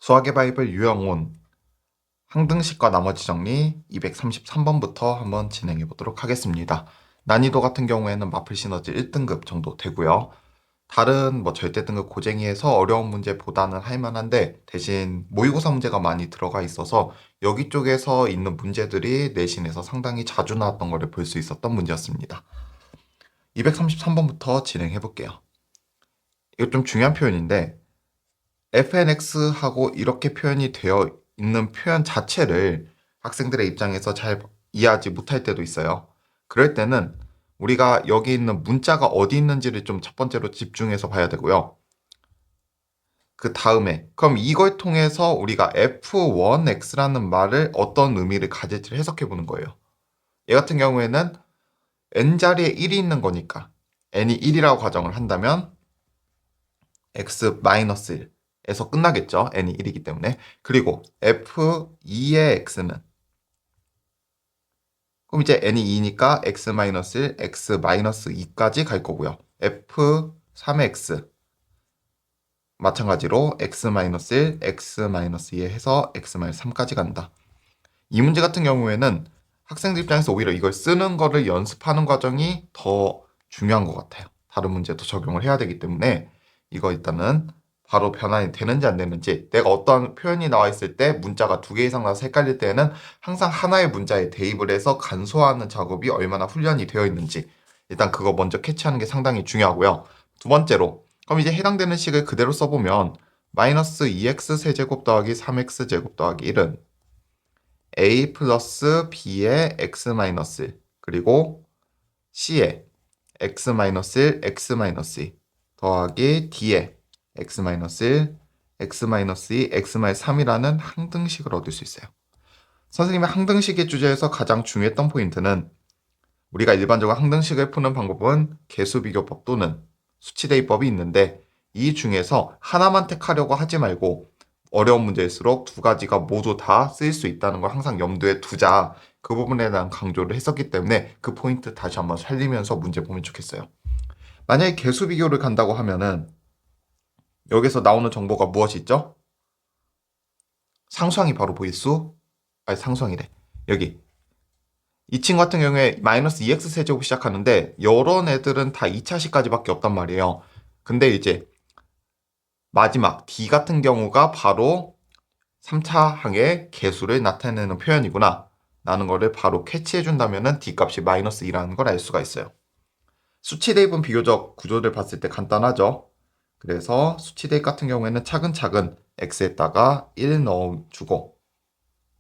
수학의 바이블 유영온 항등식과 나머지 정리 233번부터 한번 진행해 보도록 하겠습니다. 난이도 같은 경우에는 마플 시너지 1등급 정도 되고요. 다른 절대 등급 고쟁이에서 어려운 문제보다는 할 만한데 대신 모의고사 문제가 많이 들어가 있어서 여기 쪽에서 있는 문제들이 내신에서 상당히 자주 나왔던 것을 볼 수 있었던 문제였습니다. 233번부터 진행해 볼게요. 이거 좀 중요한 표현인데 fnx하고 이렇게 표현이 되어 있는 표현 자체를 학생들의 입장에서 잘 이해하지 못할 때도 있어요. 그럴 때는 우리가 여기 있는 문자가 어디 있는지를 좀 첫 번째로 집중해서 봐야 되고요. 그 다음에 그럼 이걸 통해서 우리가 f1x라는 말을 어떤 의미를 가질지를 해석해 보는 거예요. 얘 같은 경우에는 n자리에 1이 있는 거니까 n이 1이라고 가정을 한다면 x-1 에서 끝나겠죠. n이 1이기 때문에. 그리고 f2의 x는 그럼 이제 n이 2니까 x-1, x-2까지 갈 거고요. f3의 x 마찬가지로 x-1, x-2에 해서 x-3까지 간다. 이 문제 같은 경우에는 학생들 입장에서 오히려 이걸 쓰는 거를 연습하는 과정이 더 중요한 것 같아요. 다른 문제도 적용을 해야 되기 때문에 이거 일단은 바로 변환이 되는지 안 되는지, 내가 어떤 표현이 나와 있을 때 문자가 두 개 이상 나와서 헷갈릴 때에는 항상 하나의 문자에 대입을 해서 간소화하는 작업이 얼마나 훈련이 되어 있는지 일단 그거 먼저 캐치하는 게 상당히 중요하고요. 두 번째로 그럼 이제 해당되는 식을 그대로 써보면 마이너스 2x 세제곱 더하기 3x 제곱 더하기 1은 a 플러스 b의 x 마이너스 1 그리고 c의 x 마이너스 1, x 마이너스 2 더하기 d의 x 마이너스 1, x 마이너스 2, x 마이너스 3이라는 항등식을 얻을 수 있어요. 선생님의 항등식의 주제에서 가장 중요했던 포인트는 우리가 일반적으로 항등식을 푸는 방법은 개수비교법 또는 수치대입법이 있는데 이 중에서 하나만 택하려고 하지 말고 어려운 문제일수록 두 가지가 모두 다 쓰일 수 있다는 걸 항상 염두에 두자. 그 부분에 대한 강조를 했었기 때문에 그 포인트 다시 한번 살리면서 문제 보면 좋겠어요. 만약에 개수 비교를 간다고 하면은 여기서 나오는 정보가 무엇이 있죠? 상수항이 바로 보일 수? 아니 상수항이래. 여기 이 친구 같은 경우에 마이너스 2x 세제곱 시작하는데 이런 애들은 다 2차식까지밖에 없단 말이에요. 근데 이제 마지막 D 같은 경우가 바로 3차 항의 개수를 나타내는 표현이구나 라는 거를 바로 캐치해 준다면 D 값이 마이너스 2라는 걸 알 수가 있어요. 수치 대입은 비교적 구조를 봤을 때 간단하죠. 그래서 수치 대입 같은 경우에는 차근차근 x에다가 1 넣어주고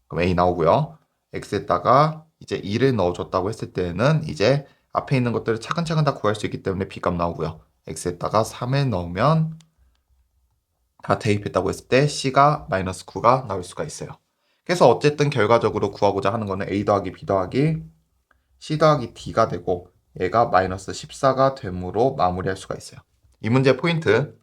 그럼 a 나오고요. x에다가 이제 2를 넣어줬다고 했을 때는 이제 앞에 있는 것들을 차근차근 다 구할 수 있기 때문에 b 값 나오고요. x에다가 3을 넣으면 다 대입했다고 했을 때 c가 마이너스 9가 나올 수가 있어요. 그래서 어쨌든 결과적으로 구하고자 하는 거는 a 더하기 b 더하기 c 더하기 d가 되고 얘가 마이너스 14가 됨으로 마무리할 수가 있어요. 이 문제 포인트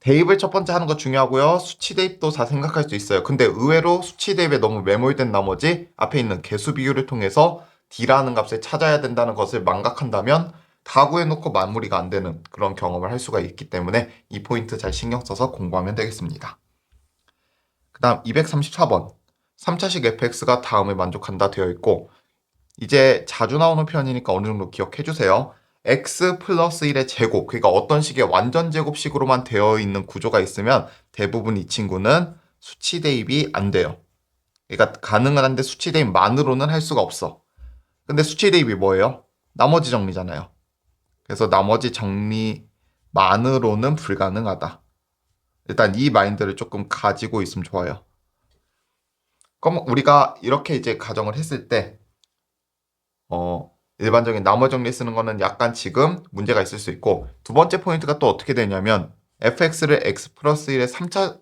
대입을 첫 번째 하는 거 중요하고요. 수치 대입도 다 생각할 수 있어요. 근데 의외로 수치 대입에 너무 매몰된 나머지 앞에 있는 개수 비교를 통해서 d라는 값을 찾아야 된다는 것을 망각한다면 다 구해놓고 마무리가 안 되는 그런 경험을 할 수가 있기 때문에 이 포인트 잘 신경 써서 공부하면 되겠습니다. 그 다음 234번 3차식 fx가 다음을 만족한다 되어 있고 이제 자주 나오는 표현이니까 어느 정도 기억해 주세요. x 플러스 1의 제곱, 그러니까 어떤 식의 완전 제곱식으로만 되어 있는 구조가 있으면 대부분 이 친구는 수치 대입이 안 돼요. 그러니까 가능은 한데 수치 대입만으로는 할 수가 없어. 근데 수치 대입이 뭐예요? 나머지 정리잖아요. 그래서 나머지 정리만으로는 불가능하다. 일단 이 마인드를 조금 가지고 있으면 좋아요. 그럼 우리가 이렇게 이제 가정을 했을 때 일반적인 나머지 정리 쓰는 거는 약간 지금 문제가 있을 수 있고 두 번째 포인트가 또 어떻게 되냐면 fx를 x 플러스 1의 3차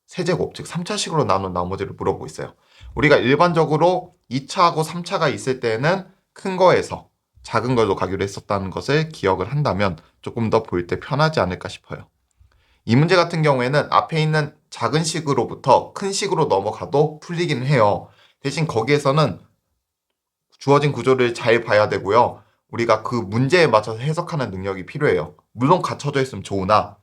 세제곱 즉 3차식으로 나눈 나머지를 물어보고 있어요. 우리가 일반적으로 2차하고 3차가 있을 때는 큰 거에서 작은 걸로 가기로 했었다는 것을 기억을 한다면 조금 더 볼 때 편하지 않을까 싶어요. 이 문제 같은 경우에는 앞에 있는 작은 식으로부터 큰 식으로 넘어가도 풀리기는 해요. 대신 거기에서는 주어진 구조를 잘 봐야 되고요. 우리가 그 문제에 맞춰서 해석하는 능력이 필요해요. 물론 갖춰져 있으면 좋으나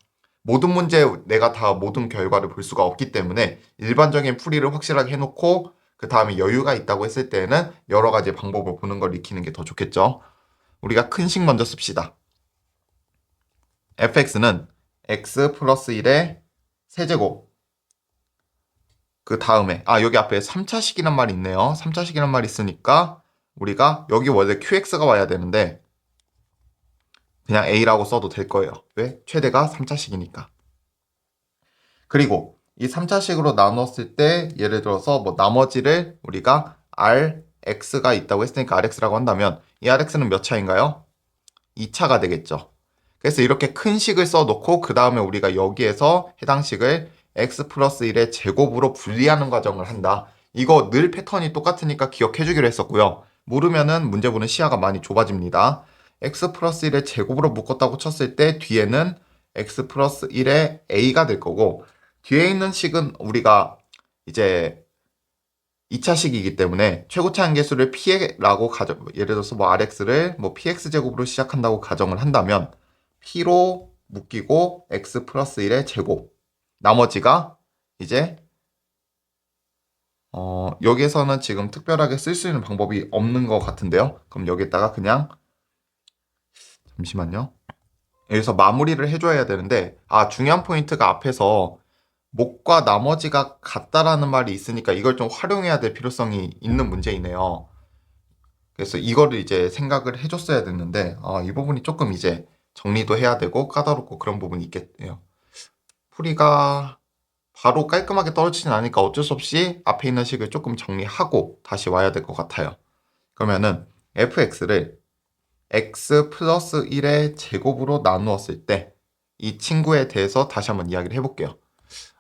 모든 문제 내가 다 모든 결과를 볼 수가 없기 때문에 일반적인 풀이를 확실하게 해놓고 그 다음에 여유가 있다고 했을 때는 여러 가지 방법을 보는 걸 익히는 게 더 좋겠죠. 우리가 큰 식 먼저 씁시다. fx는 x 플러스 1의 세제곱. 그 다음에 여기 앞에 3차식이란 말이 있네요. 3차식이란 말이 있으니까 우리가 여기 원래 qx가 와야 되는데 그냥 a라고 써도 될 거예요. 왜? 최대가 3차식이니까. 그리고 이 3차식으로 나눴을 때 예를 들어서 뭐 나머지를 우리가 rx가 있다고 했으니까 rx라고 한다면 이 rx는 몇 차인가요? 2차가 되겠죠. 그래서 이렇게 큰 식을 써놓고 그 다음에 우리가 여기에서 해당 식을 x 플러스 1의 제곱으로 분리하는 과정을 한다. 이거 늘 패턴이 똑같으니까 기억해 주기로 했었고요. 모르면은 문제 보는 시야가 많이 좁아집니다. x 플러스 1의 제곱으로 묶었다고 쳤을 때 뒤에는 x 플러스 1의 a가 될 거고 뒤에 있는 식은 우리가 이제 2차식이기 때문에 최고차 한계수를 p라고 예를 들어서 뭐 rx를 뭐 px 제곱으로 시작한다고 가정을 한다면 p로 묶이고 x 플러스 1의 제곱 나머지가 이제 여기에서는 지금 특별하게 쓸 수 있는 방법이 없는 것 같은데요. 그럼 여기에다가 그냥 잠시만요. 여기서 마무리를 해줘야 되는데 중요한 포인트가 앞에서 목과 나머지가 같다라는 말이 있으니까 이걸 좀 활용해야 될 필요성이 있는 문제이네요. 그래서 이거를 이제 생각을 해줬어야 됐는데 이 부분이 조금 이제 정리도 해야 되고 까다롭고 그런 부분이 있겠네요. 풀이가 바로 깔끔하게 떨어지진 않으니까 어쩔 수 없이 앞에 있는 식을 조금 정리하고 다시 와야 될 것 같아요. 그러면은 fx를 x 플러스 1의 제곱으로 나누었을 때 이 친구에 대해서 다시 한번 이야기를 해볼게요.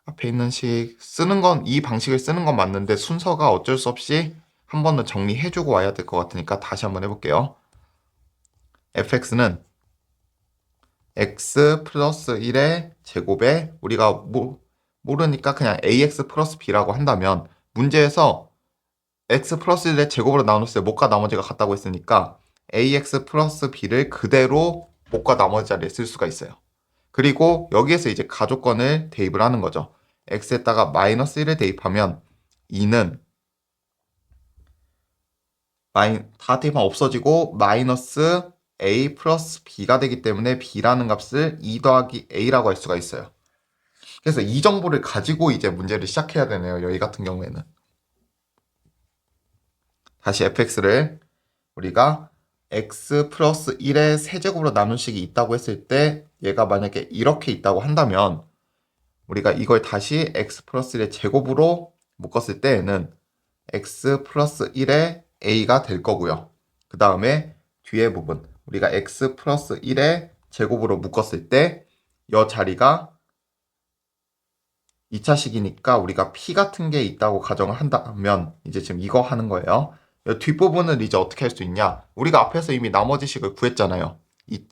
앞에 있는 식 쓰는 건 이 방식을 쓰는 건 맞는데 순서가 어쩔 수 없이 한 번은 정리해주고 와야 될 것 같으니까 다시 한번 해볼게요. fx는 x 플러스 1의 제곱에 우리가 모르니까 그냥 ax 플러스 b라고 한다면 문제에서 x 플러스 1의 제곱으로 나눴을 때 목과 나머지가 같다고 했으니까 ax 플러스 b를 그대로 목과 나머지 자리에 쓸 수가 있어요. 그리고 여기에서 이제 가족권을 대입을 하는 거죠. x에다가 마이너스 1을 대입하면 2는 다 대입하면 없어지고 마이너스 a 플러스 b가 되기 때문에 b라는 값을 2 더하기 a라고 할 수가 있어요. 그래서 이 정보를 가지고 이제 문제를 시작해야 되네요. 여기 같은 경우에는. 다시 fx를 우리가 x 플러스 1의 세제곱으로 나눈 식이 있다고 했을 때 얘가 만약에 이렇게 있다고 한다면 우리가 이걸 다시 x 플러스 1의 제곱으로 묶었을 때에는 x 플러스 1의 a가 될 거고요. 그 다음에 뒤에 부분 우리가 x 플러스 1의 제곱으로 묶었을 때 이 자리가 2차식이니까 우리가 p 같은 게 있다고 가정을 한다면 이제 지금 이거 하는 거예요. 뒷부분을 이제 어떻게 할 수 있냐? 우리가 앞에서 이미 나머지 식을 구했잖아요. 이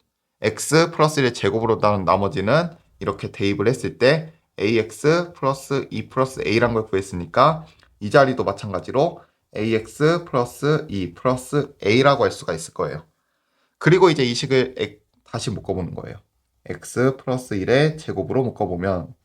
x 플러스 1의 제곱으로 나눈 나머지는 이렇게 대입을 했을 때 ax 플러스 2 플러스 a란 걸 구했으니까 이 자리도 마찬가지로 ax 플러스 2 플러스 a라고 할 수가 있을 거예요. 그리고 이제 이 식을 다시 묶어보는 거예요. x 플러스 1의 제곱으로 묶어보면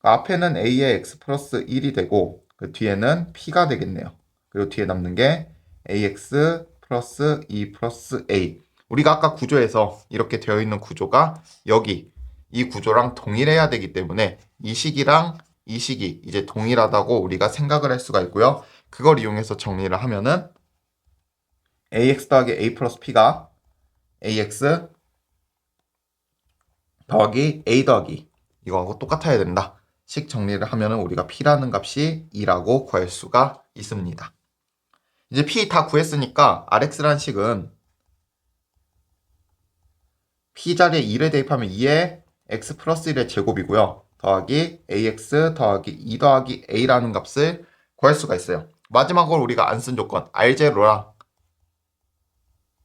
앞에는 a의 x 플러스 1이 되고 그 뒤에는 p가 되겠네요. 그리고 뒤에 남는 게 ax 플러스 2 플러스 a. 우리가 아까 구조에서 이렇게 되어 있는 구조가 여기 이 구조랑 동일해야 되기 때문에 이 식이랑 이 식이 이제 동일하다고 우리가 생각을 할 수가 있고요. 그걸 이용해서 정리를 하면은 ax 더하기 a 플러스 p가 ax 더하기 a 더하기 이거하고 똑같아야 된다. 식 정리를 하면은 우리가 p라는 값이 2라고 구할 수가 있습니다. 이제 p 다 구했으니까 rx라는 식은 p 자리에 2를 대입하면 2의 x 플러스 1의 제곱이고요. 더하기 ax 더하기 2 더하기 a라는 값을 구할 수가 있어요. 마지막으로 우리가 안 쓴 조건 r0랑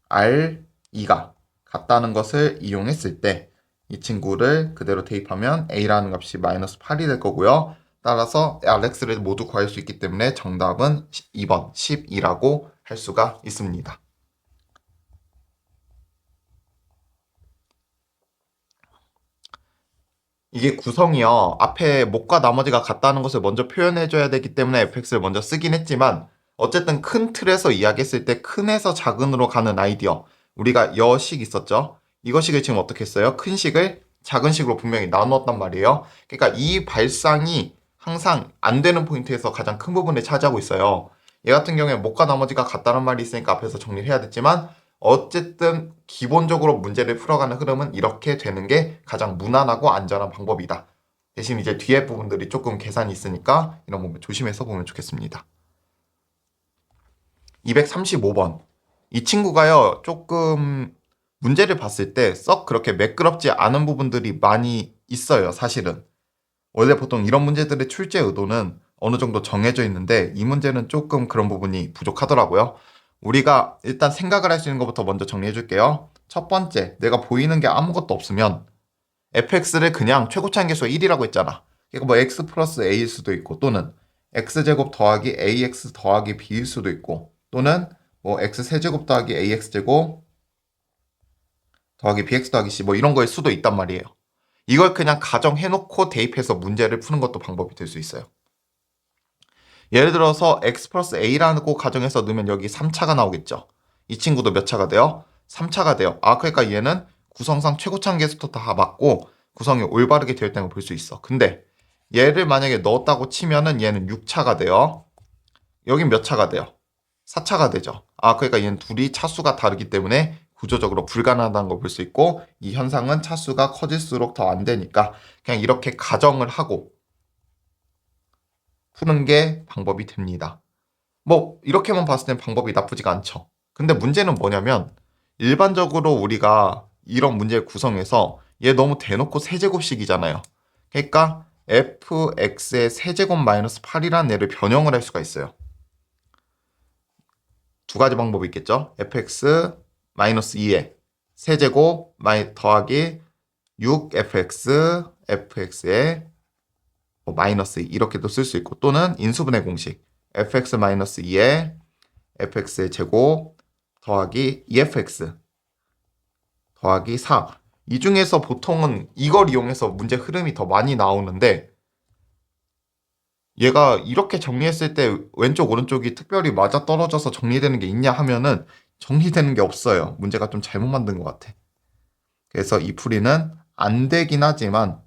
r2가 같다는 것을 이용했을 때 이 친구를 그대로 대입하면 a라는 값이 마이너스 8이 될 거고요. 따라서 rx를 모두 구할 수 있기 때문에 정답은 2번 12라고 할 수가 있습니다. 이게 구성이요. 앞에 목과 나머지가 같다는 것을 먼저 표현해줘야 되기 때문에 fx를 먼저 쓰긴 했지만 어쨌든 큰 틀에서 이야기했을 때 큰에서 작은으로 가는 아이디어. 우리가 여식 있었죠? 이거식을 지금 어떻게 했어요? 큰 식을 작은 식으로 분명히 나누었단 말이에요. 그러니까 이 발상이 항상 안 되는 포인트에서 가장 큰 부분을 차지하고 있어요. 얘 같은 경우에 목과 나머지가 같다는 말이 있으니까 앞에서 정리를 해야 됐지만 어쨌든 기본적으로 문제를 풀어가는 흐름은 이렇게 되는 게 가장 무난하고 안전한 방법이다. 대신 이제 뒤에 부분들이 조금 계산이 있으니까 이런 부분 조심해서 보면 좋겠습니다. 235번. 이 친구가요, 조금 문제를 봤을 때 썩 그렇게 매끄럽지 않은 부분들이 많이 있어요, 사실은. 원래 보통 이런 문제들의 출제 의도는 어느 정도 정해져 있는데 이 문제는 조금 그런 부분이 부족하더라고요. 우리가 일단 생각을 할 수 있는 것부터 먼저 정리해 줄게요. 첫 번째, 내가 보이는 게 아무것도 없으면 fx를 그냥 최고차인 계수가 1이라고 했잖아. 그러니까 뭐 x 플러스 a일 수도 있고 또는 x제곱 더하기 ax 더하기 b일 수도 있고 또는 뭐 x 세제곱 더하기 ax제곱 더하기 bx 더하기 c 뭐 이런 거일 수도 있단 말이에요. 이걸 그냥 가정해놓고 대입해서 문제를 푸는 것도 방법이 될 수 있어요. 예를 들어서 x 플러스 a라고 가정해서 넣으면 여기 3차가 나오겠죠. 이 친구도 몇 차가 돼요? 3차가 돼요. 아, 그러니까 얘는 구성상 최고차인 계수도 다 맞고 구성이 올바르게 되어 있다는 걸 볼 수 있어. 근데 얘를 만약에 넣었다고 치면은 얘는 6차가 돼요. 여긴 몇 차가 돼요? 4차가 되죠. 아, 그러니까 얘는 둘이 차수가 다르기 때문에 구조적으로 불가능하다는 걸 볼 수 있고 이 현상은 차수가 커질수록 더 안 되니까 그냥 이렇게 가정을 하고 푸는 게 방법이 됩니다. 뭐 이렇게만 봤을 땐 방법이 나쁘지가 않죠. 근데 문제는 뭐냐면 일반적으로 우리가 이런 문제를 구성해서 얘 너무 대놓고 세제곱식이잖아요. 그러니까 fx의 세제곱 마이너스 8이라는 애를 변형을 할 수가 있어요. 두 가지 방법이 있겠죠. fx 마이너스 2의 세제곱 더하기 6fx fx의 마이너스 2 이렇게도 쓸 수 있고 또는 인수분해 공식 fx-2의 fx의 제곱 더하기 2fx 더하기 4. 이 중에서 보통은 이걸 이용해서 문제 흐름이 더 많이 나오는데 얘가 이렇게 정리했을 때 왼쪽 오른쪽이 특별히 맞아떨어져서 정리되는 게 있냐 하면은 정리되는 게 없어요. 문제가 좀 잘못 만든 것 같아. 그래서 이 풀이는 안 되긴 하지만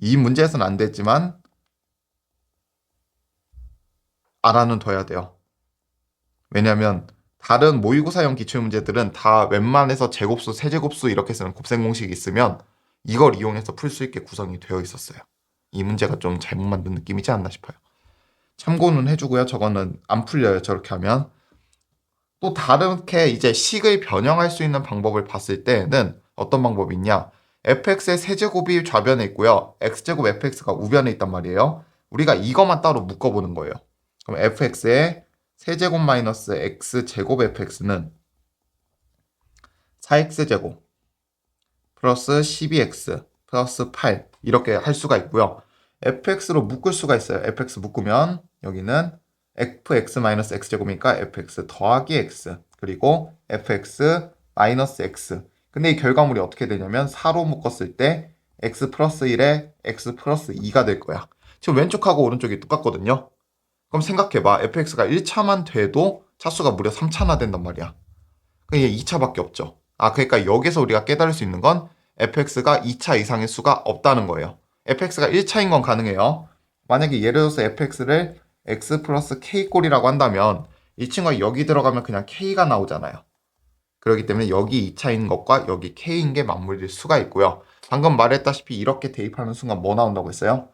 이 문제에서는 안 되지만 알아는 둬야 돼요. 왜냐면 다른 모의고사형 기출문제들은 다 웬만해서 제곱수, 세제곱수 이렇게 쓰는 곱셈 공식이 있으면 이걸 이용해서 풀 수 있게 구성이 되어 있었어요. 이 문제가 좀 잘못 만든 느낌이지 않나 싶어요. 참고는 해주고요. 저거는 안 풀려요. 저렇게 하면. 또 다르게 이제 식을 변형할 수 있는 방법을 봤을 때는 어떤 방법이 있냐? fx의 세제곱이 좌변에 있고요. x제곱 fx가 우변에 있단 말이에요. 우리가 이것만 따로 묶어보는 거예요. 그럼 fx의 세제곱 마이너스 x제곱 fx는 4x제곱 플러스 12x 플러스 8 이렇게 할 수가 있고요. fx로 묶을 수가 있어요. fx 묶으면 여기는 fx-x제곱이니까 fx 더하기 x 그리고 fx 마이너스 x 근데 이 결과물이 어떻게 되냐면 4로 묶었을 때 x 플러스 1에 x 플러스 2가 될 거야. 지금 왼쪽하고 오른쪽이 똑같거든요. 그럼 생각해봐. fx가 1차만 돼도 차수가 무려 3차나 된단 말이야. 그게 2차밖에 없죠. 아, 그러니까 여기서 우리가 깨달을 수 있는 건 fx가 2차 이상의 수가 없다는 거예요. fx가 1차인 건 가능해요. 만약에 예를 들어서 fx를 x 플러스 k꼴이라고 한다면 이 친구가 여기 들어가면 그냥 k가 나오잖아요. 그렇기 때문에 여기 2차인 것과 여기 k인 게 맞물릴 수가 있고요. 방금 말했다시피 이렇게 대입하는 순간 뭐 나온다고 했어요?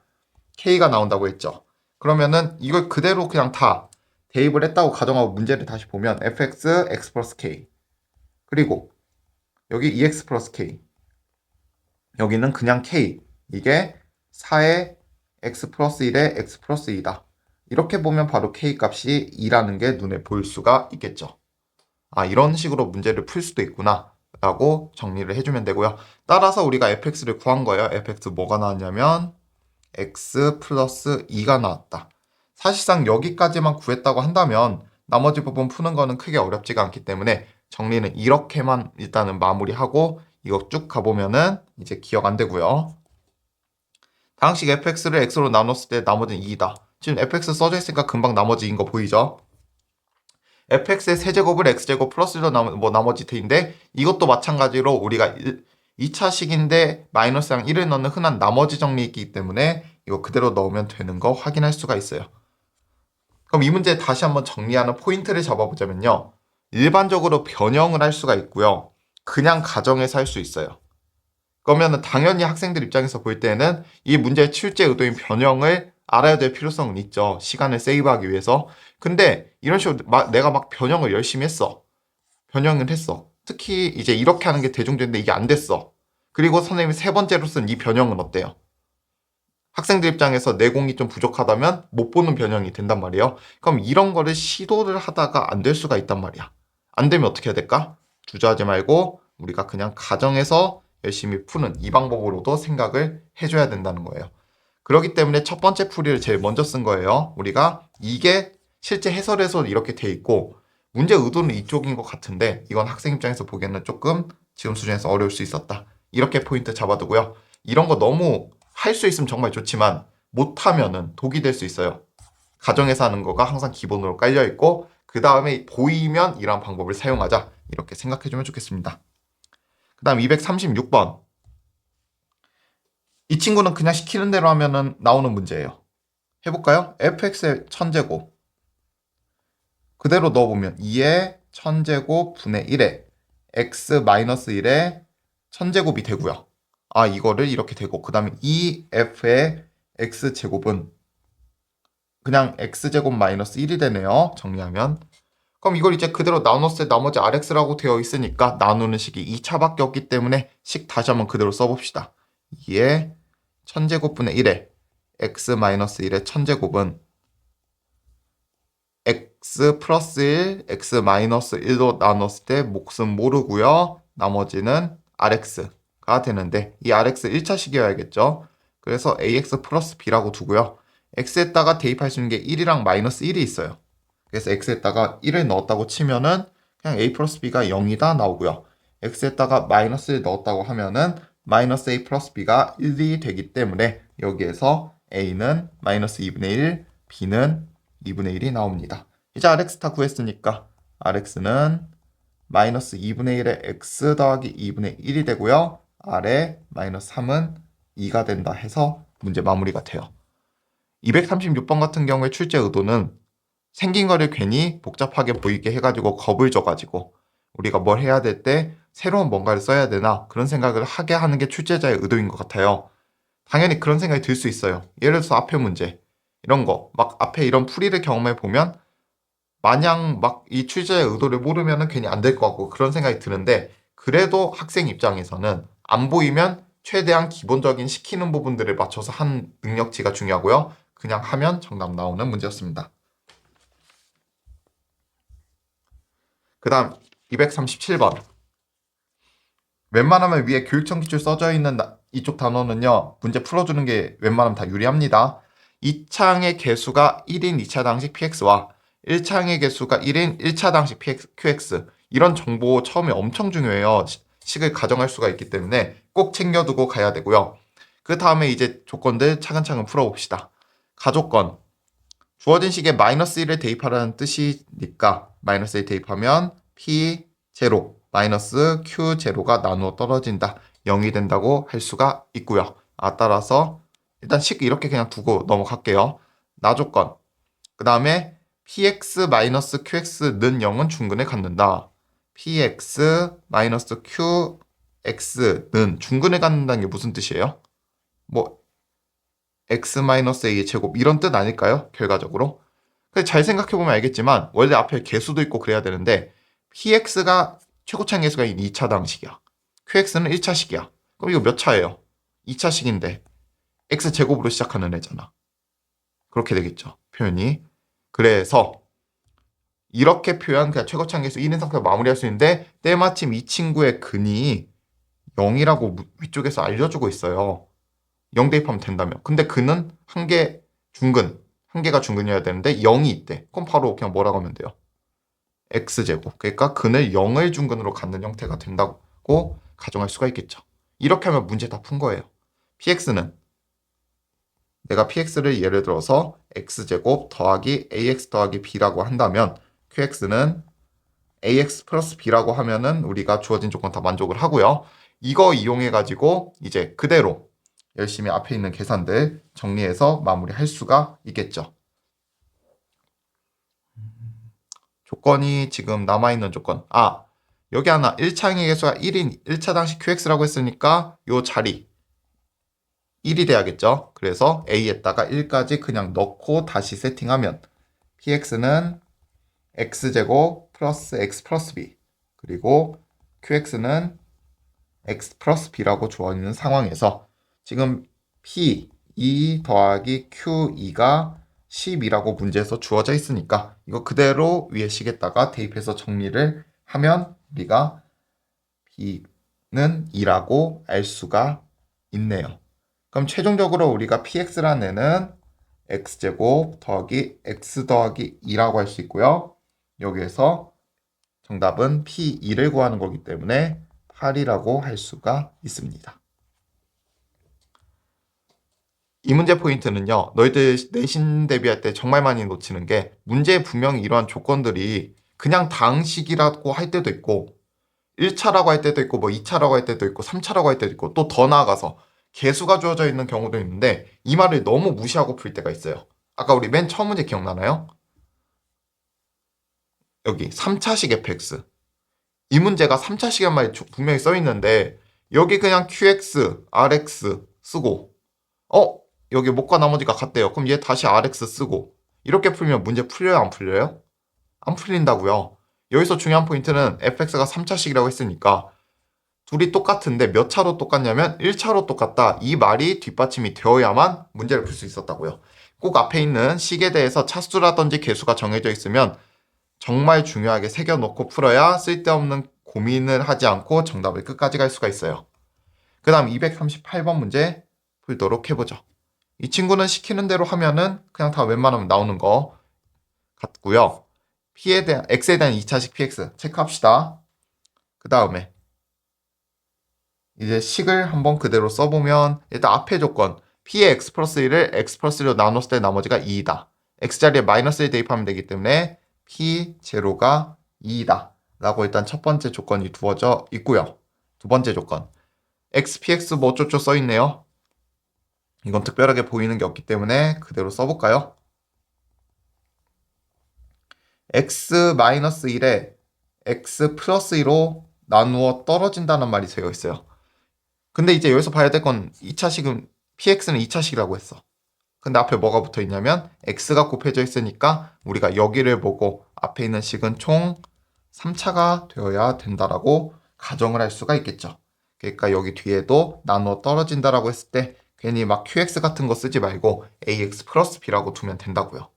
k가 나온다고 했죠. 그러면은 이걸 그대로 그냥 다 대입을 했다고 가정하고 문제를 다시 보면 fx x 플러스 k 그리고 여기 2x 플러스 k 여기는 그냥 k 이게 4의 x 플러스 1의 x 플러스 2다. 이렇게 보면 바로 k 값이 2라는 게 눈에 보일 수가 있겠죠. 아, 이런 식으로 문제를 풀 수도 있구나 라고 정리를 해주면 되고요. 따라서 우리가 fx를 구한 거예요. fx 뭐가 나왔냐면 x 플러스 2가 나왔다. 사실상 여기까지만 구했다고 한다면 나머지 부분 푸는 거는 크게 어렵지가 않기 때문에 정리는 이렇게만 일단은 마무리하고 이거 쭉 가보면은 이제 기억 안 되고요. 당식 fx를 x로 나눴을 때 나머지는 2이다. 지금 fx 써져 있으니까 금방 나머지인 거 보이죠? fx의 세제곱을 x제곱 플러스 1로 나머지 ter인데 이것도 마찬가지로 우리가 2차식인데 마이너스랑 1을 넣는 흔한 나머지 정리이기 때문에 이거 그대로 넣으면 되는 거 확인할 수가 있어요. 그럼 이 문제 다시 한번 정리하는 포인트를 잡아보자면요. 일반적으로 변형을 할 수가 있고요. 그냥 가정해서 할 수 있어요. 그러면 당연히 학생들 입장에서 볼 때는 이 문제의 실제 의도인 변형을 알아야 될 필요성은 있죠. 시간을 세이브하기 위해서. 근데 이런 식으로 내가 막 변형을 열심히 했어. 변형을 했어. 특히 이제 이렇게 하는 게 대중적인데 이게 안 됐어. 그리고 선생님이 세 번째로 쓴 이 변형은 어때요? 학생들 입장에서 내공이 좀 부족하다면 못 보는 변형이 된단 말이에요. 그럼 이런 거를 시도를 하다가 안 될 수가 있단 말이야. 안 되면 어떻게 해야 될까? 주저하지 말고 우리가 그냥 가정에서 열심히 푸는 이 방법으로도 생각을 해줘야 된다는 거예요. 그렇기 때문에 첫 번째 풀이를 제일 먼저 쓴 거예요. 우리가 이게 실제 해설에서 이렇게 돼 있고 문제 의도는 이쪽인 것 같은데 이건 학생 입장에서 보기에는 조금 지금 수준에서 어려울 수 있었다. 이렇게 포인트 잡아두고요. 이런 거 너무 할 수 있으면 정말 좋지만 못하면은 독이 될 수 있어요. 가정에서 하는 거가 항상 기본으로 깔려 있고 그 다음에 보이면 이런 방법을 사용하자. 이렇게 생각해주면 좋겠습니다. 그 다음 236번. 이 친구는 그냥 시키는 대로 하면은 나오는 문제예요. 해볼까요? fx의 천제곱 그대로 넣어보면 2의 천제곱 분의 1에 x-1의 천제곱이 되고요. 아, 이거를 이렇게 되고 그 다음에 2f의 x제곱은 그냥 x제곱 마이너스 1이 되네요. 정리하면. 그럼 이걸 이제 그대로 나눴을 때 나머지 rx라고 되어 있으니까 나누는 식이 2차밖에 없기 때문에 식 다시 한번 그대로 써봅시다. 2의 천제곱분의 1에 x-1의 천제곱은 x 플러스 1, x 마이너스 1로 나눴을 때 몫은 모르고요. 나머지는 rx가 되는데 이 rx 1차식이어야겠죠. 그래서 ax 플러스 b라고 두고요. x에다가 대입할 수 있는 게 1이랑 마이너스 1이 있어요. 그래서 x에다가 1을 넣었다고 치면은 그냥 a 플러스 b가 0이다 나오고요. x에다가 마이너스 1 넣었다고 하면은 마이너스 a 플러스 b가 1이 되기 때문에 여기에서 a는 마이너스 2분의 1, b는 2분의 1이 나옵니다. 이제 rx 다 구했으니까 rx는 마이너스 2분의 1에 x 더하기 2분의 1이 되고요. 아래 마이너스 3은 2가 된다 해서 문제 마무리가 돼요. 236번 같은 경우에 출제 의도는 생긴 거를 괜히 복잡하게 보이게 해가지고 겁을 줘가지고 우리가 뭘 해야 될 때 새로운 뭔가를 써야 되나 그런 생각을 하게 하는 게 출제자의 의도인 것 같아요. 당연히 그런 생각이 들 수 있어요. 예를 들어서 앞에 문제 이런 거 막 앞에 이런 풀이를 경험해 보면 마냥 막 이 출제의 의도를 모르면 괜히 안 될 것 같고 그런 생각이 드는데 그래도 학생 입장에서는 안 보이면 최대한 기본적인 시키는 부분들을 맞춰서 한 능력치가 중요하고요. 그냥 하면 정답 나오는 문제였습니다. 그 다음 237번. 웬만하면 위에 교육청 기출 써져 있는 이쪽 단어는요. 문제 풀어주는 게 웬만하면 다 유리합니다. 2창의 개수가 1인 2차 당식 px와 1창의 개수가 1인 1차 당식 qx 이런 정보 처음에 엄청 중요해요. 식을 가정할 수가 있기 때문에 꼭 챙겨두고 가야 되고요. 그 다음에 이제 조건들 차근차근 풀어봅시다. 가조건 주어진 식에 마이너스 1을 대입하라는 뜻이니까 마이너스 1 대입하면 p 제로 마이너스 q 제로가 나누어 떨어진다. 0이 된다고 할 수가 있고요. 따라서 일단 식 이렇게 그냥 두고 넘어갈게요. 나조건 그 다음에 px 마이너스 qx는 0은 중근에 갖는다. px 마이너스 qx는 중근에 갖는다는 게 무슨 뜻이에요? 뭐 x-a의 제곱 이런 뜻 아닐까요? 결과적으로. 근데 잘 생각해보면 알겠지만 원래 앞에 개수도 있고 그래야 되는데 px가 최고차인 개수가 2차 당식이야. qx는 1차식이야. 그럼 이거 몇 차예요? 2차식인데 x제곱으로 시작하는 애잖아. 그렇게 되겠죠. 표현이. 그래서 이렇게 표현 그냥 최고차인 개수 1인 상태로 마무리할 수 있는데 때마침 이 친구의 근이 0이라고 위쪽에서 알려주고 있어요. 0 대입하면 된다며. 근데 근은 한 개 중근, 한 개가 중근이어야 되는데 0이 있대. 그럼 바로 그냥 뭐라고 하면 돼요? x제곱. 그러니까 근을 0을 중근으로 갖는 형태가 된다고 가정할 수가 있겠죠. 이렇게 하면 문제 다 푼 거예요. px는 내가 px를 예를 들어서 x제곱 더하기 ax 더하기 b라고 한다면 qx는 ax 플러스 b라고 하면은 우리가 주어진 조건 다 만족을 하고요. 이거 이용해 가지고 이제 그대로 열심히 앞에 있는 계산들 정리해서 마무리할 수가 있겠죠. 조건이 지금 남아있는 조건. 여기 하나 1차 행의 개수가 1인 1차 당시 qx라고 했으니까 요 자리 1이 돼야겠죠. 그래서 a에다가 1까지 그냥 넣고 다시 세팅하면 px는 x제곱 플러스 x 플러스 b 그리고 qx는 x 플러스 b라고 주어 있는 상황에서 지금 p2 더하기 q2가 10이라고 문제에서 주어져 있으니까 이거 그대로 위에 식에다가 대입해서 정리를 하면 우리가 b는 2라고 알 수가 있네요. 그럼 최종적으로 우리가 px라는 애는 x제곱 더하기 x 더하기 2라고 할 수 있고요. 여기에서 정답은 p2를 구하는 거기 때문에 8이라고 할 수가 있습니다. 이 문제 포인트는요. 너희들 내신 대비할 때 정말 많이 놓치는 게 문제에 분명히 이러한 조건들이 그냥 당식이라고 할 때도 있고 1차라고 할 때도 있고 2차라고 할 때도 있고 3차라고 할 때도 있고 또 더 나아가서 개수가 주어져 있는 경우도 있는데 이 말을 너무 무시하고 풀 때가 있어요. 아까 우리 맨 처음 문제 기억나나요? 여기 3차식 fx 이 문제가 3차식이란 말이 분명히 써 있는데 여기 그냥 qx, rx 쓰고 여기 목과 나머지가 같대요. 그럼 얘 다시 rx 쓰고 이렇게 풀면 문제 풀려요? 안 풀려요? 안 풀린다고요. 여기서 중요한 포인트는 fx가 3차식이라고 했으니까 둘이 똑같은데 몇 차로 똑같냐면 1차로 똑같다. 이 말이 뒷받침이 되어야만 문제를 풀 수 있었다고요. 꼭 앞에 있는 식에 대해서 차수라든지 개수가 정해져 있으면 정말 중요하게 새겨놓고 풀어야 쓸데없는 고민을 하지 않고 정답을 끝까지 갈 수가 있어요. 그 다음 238번 문제 풀도록 해보죠. 이 친구는 시키는 대로 하면은 그냥 다 웬만하면 나오는 거 같고요. x에 대한 2차식 px 체크합시다. 그 다음에 이제 식을 한번 그대로 써보면 일단 앞에 조건 p의 x 플러스 1을 x 플러스 1로 나눴을 때 나머지가 2이다. x자리에 마이너스 1 대입하면 되기 때문에 p 제로가 2이다. 라고 일단 첫 번째 조건이 두어져 있고요. 두 번째 조건 x, px 뭐 어쩌고 써있네요. 이건 특별하게 보이는 게 없기 때문에 그대로 써볼까요? x-1에 x 플러스 2로 나누어 떨어진다는 말이 되어 있어요. 근데 이제 여기서 봐야 될 건 2차식은 px는 2차식이라고 했어. 근데 앞에 뭐가 붙어 있냐면 x가 곱해져 있으니까 우리가 여기를 보고 앞에 있는 식은 총 3차가 되어야 된다라고 가정을 할 수가 있겠죠. 그러니까 여기 뒤에도 나누어 떨어진다라고 했을 때 괜히 막 qx 같은 거 쓰지 말고 ax 플러스 b라고 두면 된다고요.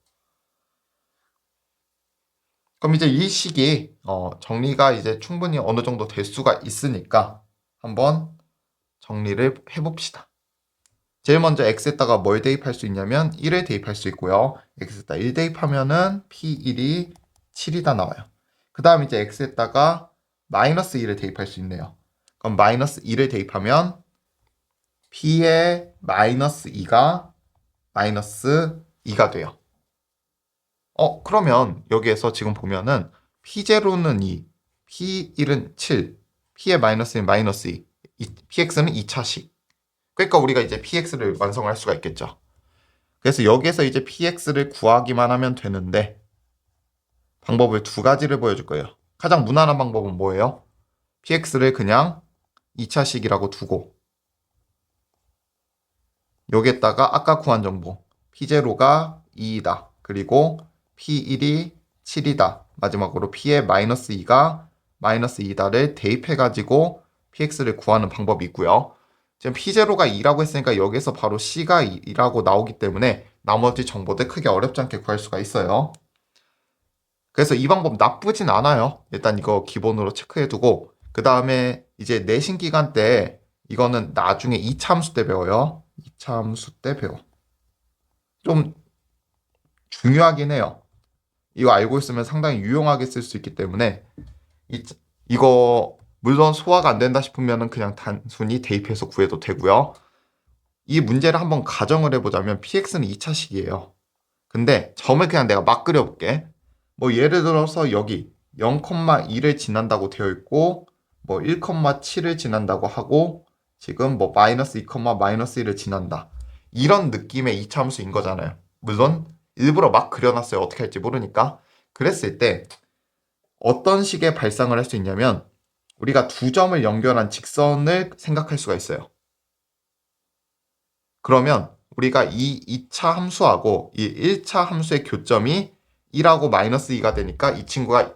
그럼 이제 이 식이 정리가 이제 충분히 어느 정도 될 수가 있으니까 한번 정리를 해봅시다. 제일 먼저 x에다가 뭘 대입할 수 있냐면 1을 대입할 수 있고요. x에다 1 대입하면은 p1이 7이다 나와요. 그 다음 이제 x에다가 마이너스 2를 대입할 수 있네요. 그럼 마이너스 2를 대입하면 p의 마이너스 2가 마이너스 2가 돼요. 그러면 여기에서 지금 보면은 p0는 2, p1은 7, p의 마이너스는 마이너스 2, px는 2차식. 그러니까 우리가 이제 px를 완성할 수가 있겠죠. 그래서 여기에서 이제 px를 구하기만 하면 되는데 방법을 두 가지를 보여줄 거예요. 가장 무난한 방법은 뭐예요? px를 그냥 2차식이라고 두고 여기에다가 아까 구한 정보 p0가 2이다. 그리고 p1이 7이다. 마지막으로 p의 마이너스 2가 마이너스 2다를 대입해가지고 px를 구하는 방법이 있고요. 지금 p0가 2라고 했으니까 여기서 바로 c가 2라고 나오기 때문에 나머지 정보들 크게 어렵지 않게 구할 수가 있어요. 그래서 이 방법 나쁘진 않아요. 일단 이거 기본으로 체크해두고 그 다음에 이제 내신 기간 때 이거는 나중에 2차 함수 때 배워요. 2차 함수 때 배워. 좀 중요하긴 해요. 이거 알고 있으면 상당히 유용하게 쓸 수 있기 때문에 이거 물론 소화가 안 된다 싶으면 그냥 단순히 대입해서 구해도 되고요. 이 문제를 한번 가정을 해보자면 px는 2차식이에요. 근데 점을 그냥 내가 막 그려볼게. 뭐 예를 들어서 여기 0,2를 지난다고 되어 있고 뭐 1,7을 지난다고 하고 지금 뭐 마이너스 2, 마이너스 1을 지난다. 이런 느낌의 이차함수인 거잖아요. 물론 일부러 막 그려놨어요. 어떻게 할지 모르니까. 그랬을 때 어떤 식의 발상을 할 수 있냐면 우리가 두 점을 연결한 직선을 생각할 수가 있어요. 그러면 우리가 이 2차 함수하고 이 1차 함수의 교점이 1하고 마이너스 2가 되니까 이 친구가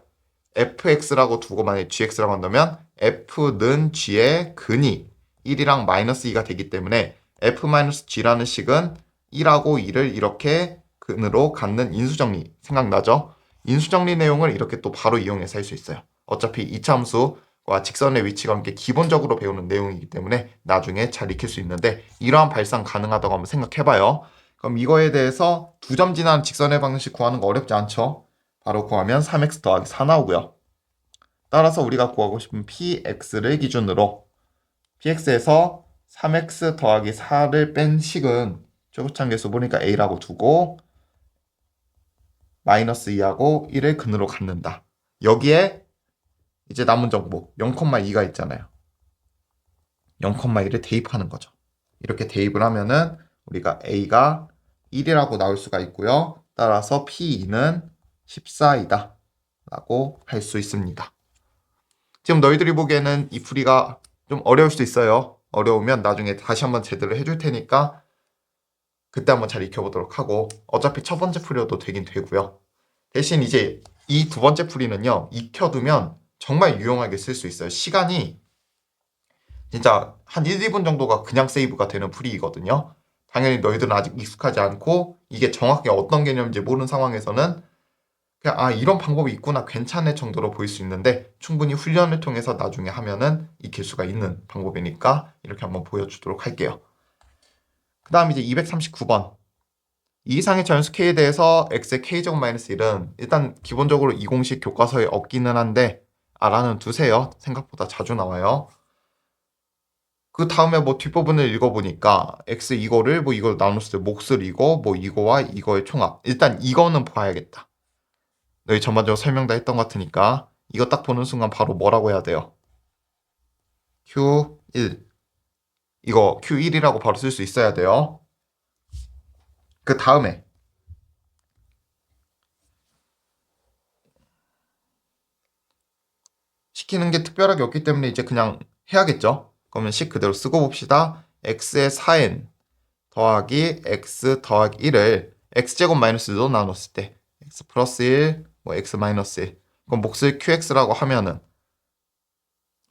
fx라고 두고 만약에 gx라고 한다면 f는 g의 근이 1이랑 마이너스 2가 되기 때문에 f-g라는 식은 1하고 2를 이렇게 근으로 갖는 인수정리 생각나죠? 인수정리 내용을 이렇게 또 바로 이용해서 할 수 있어요. 어차피 2차 함수와 직선의 위치가 함께 기본적으로 배우는 내용이기 때문에 나중에 잘 익힐 수 있는데 이러한 발상 가능하다고 한번 생각해봐요. 그럼 이거에 대해서 두 점 지나는 직선의 방식 구하는 거 어렵지 않죠? 바로 구하면 3x 더하기 4 나오고요. 따라서 우리가 구하고 싶은 px를 기준으로 px에서 3x 더하기 4를 뺀 식은 초급창계수 보니까 a라고 두고 마이너스 2하고 1을 근으로 갖는다. 여기에 이제 남은 정보 0,2가 있잖아요. 0,1을 대입하는 거죠. 이렇게 대입을 하면은 우리가 a가 1이라고 나올 수가 있고요. 따라서 p2는 14이다 라고 할 수 있습니다. 지금 너희들이 보기에는 이 풀이가 좀 어려울 수도 있어요. 어려우면 나중에 다시 한번 제대로 해줄 테니까 그때 한번 잘 익혀보도록 하고 어차피 첫 번째 풀이도 되긴 되고요. 대신 이제 이 두 번째 풀이는요. 익혀두면 정말 유용하게 쓸 수 있어요. 시간이 진짜 한 1, 2분 정도가 그냥 세이브가 되는 풀이거든요. 당연히 너희들은 아직 익숙하지 않고 이게 정확히 어떤 개념인지 모르는 상황에서는 그냥 이런 방법이 있구나 괜찮을 정도로 보일 수 있는데 충분히 훈련을 통해서 나중에 하면은 익힐 수가 있는 방법이니까 이렇게 한번 보여주도록 할게요. 그 다음 이제 239번 이 이상의 자연수 k에 대해서 x의 k제곱 마이너스 1은 일단 기본적으로 이 공식 교과서에 없기는 한데 알아는 두세요. 생각보다 자주 나와요. 그 다음에 뭐 뒷부분을 읽어보니까 x 이거를 뭐 이걸 나눴을 때 몫을 이거 뭐 이거와 이거의 총합 일단 이거는 봐야겠다. 너희 전반적으로 설명 다 했던 것 같으니까 이거 딱 보는 순간 바로 뭐라고 해야 돼요? Q1 이거 Q1이라고 바로 쓸 수 있어야 돼요. 그 다음에 시키는 게 특별하게 없기 때문에 이제 그냥 해야겠죠. 그러면 식 그대로 쓰고 봅시다. x의 4n 더하기 x 더하기 1을 x제곱 마이너스 1로 나눴을 때 x 플러스 1, 뭐 x 마이너스 1 그럼 몫을 qx라고 하면은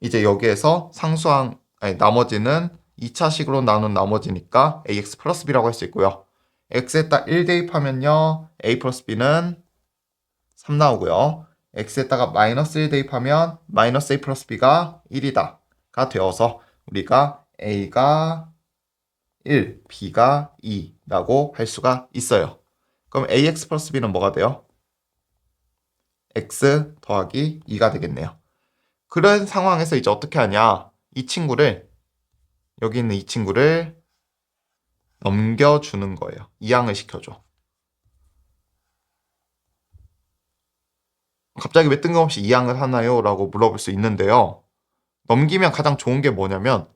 이제 여기에서 상수항 아니 나머지는 2차식으로 나눈 나머지니까 ax 플러스 b라고 할 수 있고요. x에다 1 대입하면요. a 플러스 b는 3 나오고요. x에다가 마이너스 1 대입하면 마이너스 a 플러스 b가 1이다 가 되어서 우리가 a가 1, b가 2라고 할 수가 있어요. 그럼 ax 플러스 b는 뭐가 돼요? x 더하기 2가 되겠네요. 그런 상황에서 이제 어떻게 하냐? 이 친구를 여기 있는 이 친구를 넘겨주는 거예요. 이항을 시켜줘. 갑자기 왜 뜬금없이 이항을 하나요? 라고 물어볼 수 있는데요. 넘기면 가장 좋은 게 뭐냐면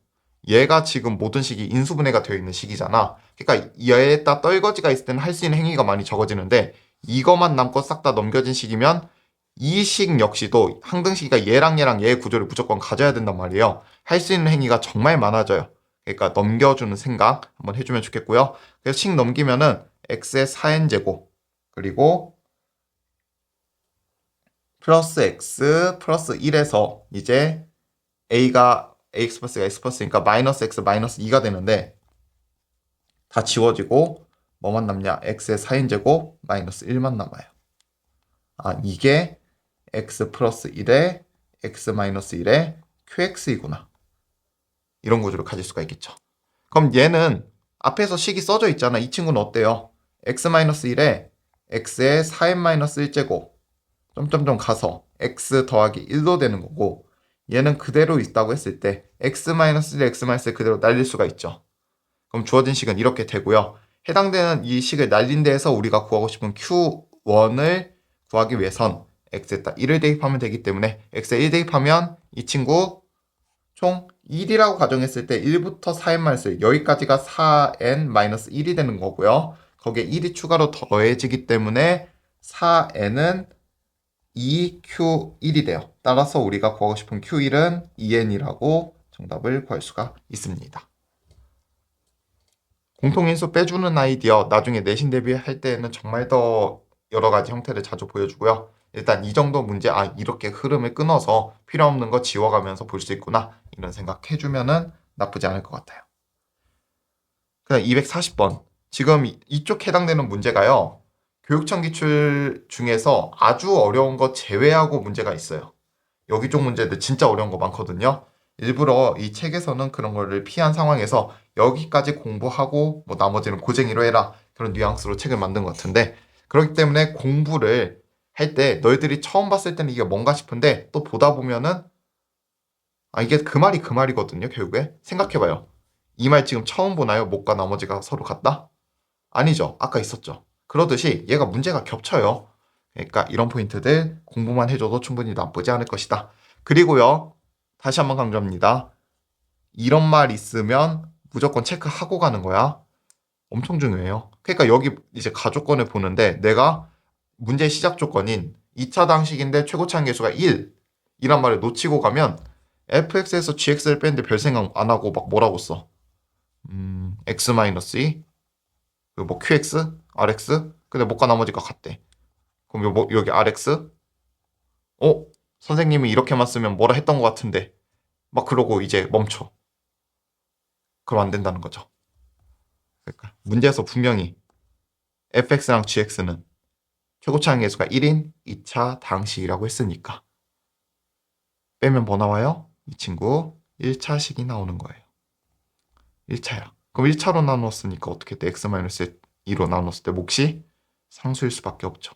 얘가 지금 모든 식이 인수분해가 되어 있는 식이잖아. 그러니까 얘에다 떨거지가 있을 때는 할 수 있는 행위가 많이 적어지는데 이것만 남고 싹 다 넘겨진 식이면 이 식 역시도 항등식이가 얘랑 얘의 구조를 무조건 가져야 된단 말이에요. 할 수 있는 행위가 정말 많아져요. 그러니까 넘겨주는 생각 한번 해주면 좋겠고요. 그래서 식 넘기면은 x의 4n제곱 그리고 플러스 x 플러스 1에서 이제 a가 ax 플러스가 x 플러스니까 마이너스 x 마이너스 2가 되는데 다 지워지고 뭐만 남냐? x의 4n제곱 마이너스 1만 남아요. 이게 x 플러스 1에 x 마이너스 1에 qx이구나. 이런 구조를 가질 수가 있겠죠. 그럼 얘는 앞에서 식이 써져 있잖아. 이 친구는 어때요? x 마이너스 1에 x의 4n 마이너스 1제곱 점점점 가서 x 더하기 1로 되는 거고 얘는 그대로 있다고 했을 때 x 마이너스 1, x 마이너스 1 그대로 날릴 수가 있죠. 그럼 주어진 식은 이렇게 되고요. 해당되는 이 식을 날린 데에서 우리가 구하고 싶은 Q1을 구하기 위해선 x에다 1을 대입하면 되기 때문에 x에 1 대입하면 이 친구 총 1이라고 가정했을 때 1부터 4n-1 여기까지가 4n-1이 되는 거고요. 거기에 1이 추가로 더해지기 때문에 4n은 2q1이 돼요. 따라서 우리가 구하고 싶은 q1은 2n이라고 정답을 구할 수가 있습니다. 공통인수 빼주는 아이디어 나중에 내신 대비할 때에는 정말 더 여러 가지 형태를 자주 보여주고요. 일단 이 정도 문제, 이렇게 흐름을 끊어서 필요 없는 거 지워가면서 볼 수 있구나, 이런 생각해주면은 나쁘지 않을 것 같아요. 그다음 240번. 지금 이쪽 해당되는 문제가요, 교육청 기출 중에서 아주 어려운 거 제외하고 문제가 있어요. 여기 쪽 문제들 진짜 어려운 거 많거든요. 일부러 이 책에서는 그런 거를 피한 상황에서 여기까지 공부하고 뭐 나머지는 고쟁이로 해라, 그런 뉘앙스로 책을 만든 것 같은데, 그렇기 때문에 공부를 할 때 너희들이 처음 봤을 때는 이게 뭔가 싶은데 또 보다 보면은 이게 그 말이 그 말이거든요. 결국에 생각해봐요. 이 말 지금 처음 보나요? 못과 나머지가 서로 같다? 아니죠. 아까 있었죠. 그러듯이 얘가 문제가 겹쳐요. 그러니까 이런 포인트들 공부만 해줘도 충분히 나쁘지 않을 것이다. 그리고요, 다시 한번 강조합니다. 이런 말 있으면 무조건 체크하고 가는 거야. 엄청 중요해요. 그러니까 여기 이제 가조건을 보는데 내가 문제 시작 조건인 2차 당식인데 최고차항 계수가 1 이란 말을 놓치고 가면 fx에서 gx를 뺐는데 별 생각 안 하고 막 뭐라고 써? x-2 그리고 뭐 qx, rx 근데 뭐가 나머지가 같대. 그럼 여기 rx? 선생님이 이렇게만 쓰면 뭐라 했던 것 같은데 막 그러고 이제 멈춰. 그럼 안 된다는 거죠. 그러니까 문제에서 분명히 fx랑 gx는 최고차항 계수가 1인 2차 당식이라고 했으니까 빼면 뭐 나와요? 이 친구 1차식이 나오는 거예요. 1차야. 그럼 1차로 나누었으니까 어떻게 돼? x-2로 나눴을 때 몫이 상수일 수밖에 없죠.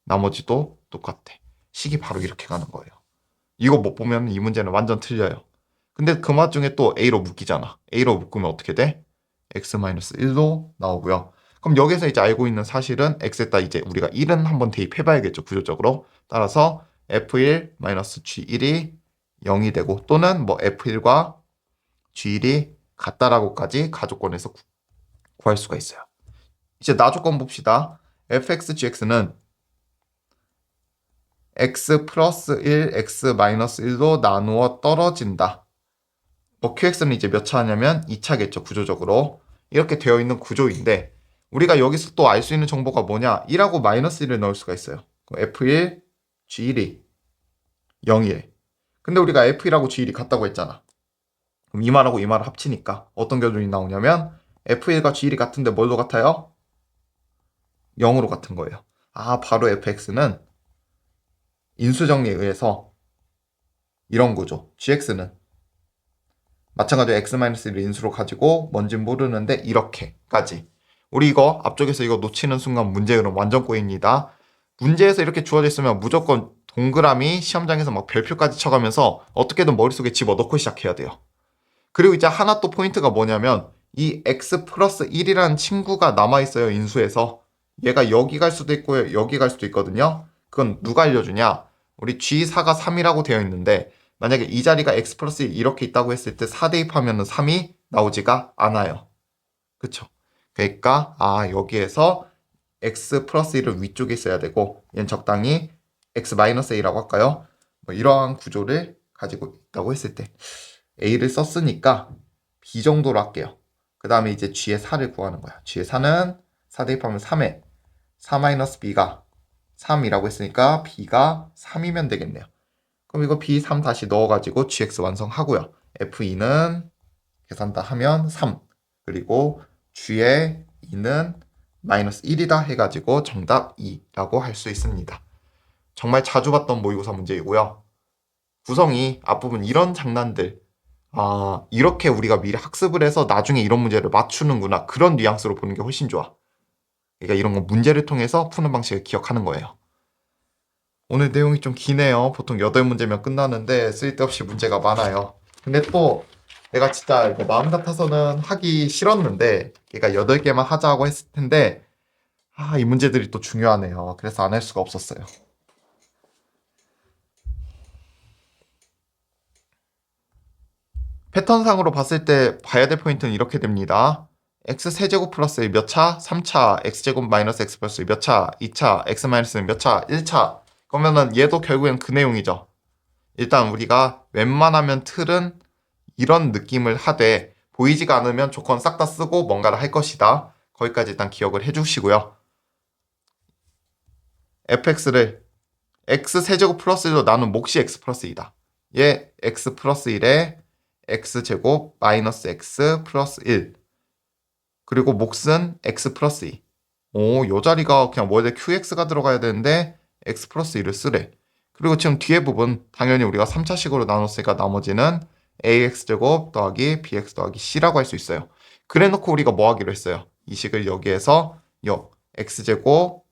나머지도 똑같아. 식이 바로 이렇게 가는 거예요. 이거 못 보면 이 문제는 완전 틀려요. 근데 그 맛 중에 또 a로 묶이잖아. a로 묶으면 어떻게 돼? x-1도 나오고요. 그럼 여기서 이제 알고 있는 사실은 x에다 이제 우리가 1은 한번 대입해봐야겠죠. 구조적으로. 따라서 f1-g1이 0이 되고 또는 뭐 f1과 g1이 같다라고까지 가조건에서 구할 수가 있어요. 이제 나조건 봅시다. fx, gx는 x 플러스 1, x 마이너스 1로 나누어 떨어진다. 뭐 qx는 이제 몇 차냐면 2차겠죠. 구조적으로. 이렇게 되어 있는 구조인데 우리가 여기서 또 알 수 있는 정보가 뭐냐? 1하고 마이너스 1을 넣을 수가 있어요. f1, g1이 0일. 근데 우리가 f1하고 g1이 같다고 했잖아. 그럼 이 말하고 이 말을 합치니까 어떤 결론이 나오냐면 f1과 g1이 같은데 뭘로 같아요? 0으로 같은 거예요. 바로 fx는 인수정리에 의해서 이런 구조. gx는 마찬가지로 x-1을 인수로 가지고 뭔진 모르는데 이렇게까지. 우리 이거 앞쪽에서 이거 놓치는 순간 문제 흐름 완전 꼬입니다. 문제에서 이렇게 주어져 있으면 무조건 동그라미 시험장에서 막 별표까지 쳐가면서 어떻게든 머릿속에 집어넣고 시작해야 돼요. 그리고 이제 하나 또 포인트가 뭐냐면 이 x 플러스 1이라는 친구가 남아있어요. 인수에서. 얘가 여기 갈 수도 있고 여기 갈 수도 있거든요. 그건 누가 알려주냐? 우리 g4가 3이라고 되어 있는데 만약에 이 자리가 x 플러스 1 이렇게 있다고 했을 때 4 대입하면 3이 나오지가 않아요. 그쵸? 그러니까 여기에서 x 플러스 1을 위쪽에 써야 되고 얘는 적당히 x 마이너스 a라고 할까요? 뭐 이러한 구조를 가지고 있다고 했을 때 a를 썼으니까 b 정도로 할게요. 그 다음에 이제 g의 4를 구하는 거야. g의 4는 4 대입하면 3에 4 마이너스 b가 3이라고 했으니까 b가 3이면 되겠네요. 그럼 이거 b3 다시 넣어가지고 gx 완성하고요. f2는 계산 다 하면 3 그리고 g의 2는 마이너스 1이다 해가지고 정답 2라고 할 수 있습니다. 정말 자주 봤던 모의고사 문제이고요. 구성이 앞부분 이런 장난들 이렇게 우리가 미리 학습을 해서 나중에 이런 문제를 맞추는구나 그런 뉘앙스로 보는 게 훨씬 좋아. 그러니까 이런 거 문제를 통해서 푸는 방식을 기억하는 거예요. 오늘 내용이 좀 기네요. 보통 8문제면 끝나는데 쓸데없이 문제가 많아요. 근데 또 내가 진짜 이거 마음 같아서는 하기 싫었는데 얘가 8개만 하자고 했을 텐데 이 문제들이 또 중요하네요. 그래서 안 할 수가 없었어요. 패턴상으로 봤을 때 봐야 될 포인트는 이렇게 됩니다. x세제곱 플러스 1 몇 차? 3차. x제곱 마이너스 x 플러스 1 몇 차? 2차. x 마이너스 몇 차? 1차. 그러면은 얘도 결국엔 그 내용이죠. 일단 우리가 웬만하면 틀은 이런 느낌을 하되 보이지가 않으면 조건 싹 다 쓰고 뭔가를 할 것이다. 거기까지 일단 기억을 해주시고요. fx를 x세제곱 플러스 1로 나눈 몫이 x 플러스 2다. 얘 x 플러스 1에 x제곱 마이너스 x 플러스 1 그리고 몫은 x 플러스 2. 요 자리가 그냥 원래 qx가 들어가야 되는데 x 플러스 2를 쓰래. 그리고 지금 뒤에 부분 당연히 우리가 3차식으로 나눴으니까 나머지는 ax제곱 더하기 bx 더하기 c라고 할 수 있어요. 그래 놓고 우리가 뭐 하기로 했어요? 이 식을 여기에서 x제곱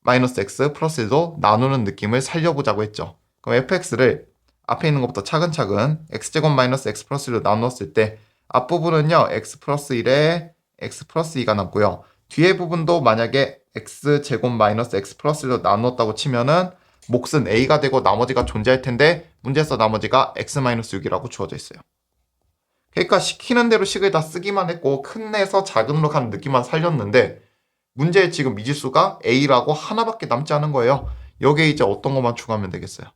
마이너스 x 플러스 1로 나누는 느낌을 살려보자고 했죠. 그럼 fx를 앞에 있는 것부터 차근차근 x제곱 마이너스 x 플러스 1로 나눴을 때 앞부분은요 x 플러스 1에 x 플러스 2가 남고요. 뒤에 부분도 만약에 x제곱 마이너스 x 플러스 1로 나눴다고 치면은 몫은 a가 되고 나머지가 존재할 텐데 문제에서 나머지가 x 마이너스 6이라고 주어져 있어요. 그러니까 시키는 대로 식을 다 쓰기만 했고 큰 에서 작은으로 가는 느낌만 살렸는데 문제에 지금 미지수가 a라고 하나밖에 남지 않은 거예요. 여기에 이제 어떤 것만 추가하면 되겠어요.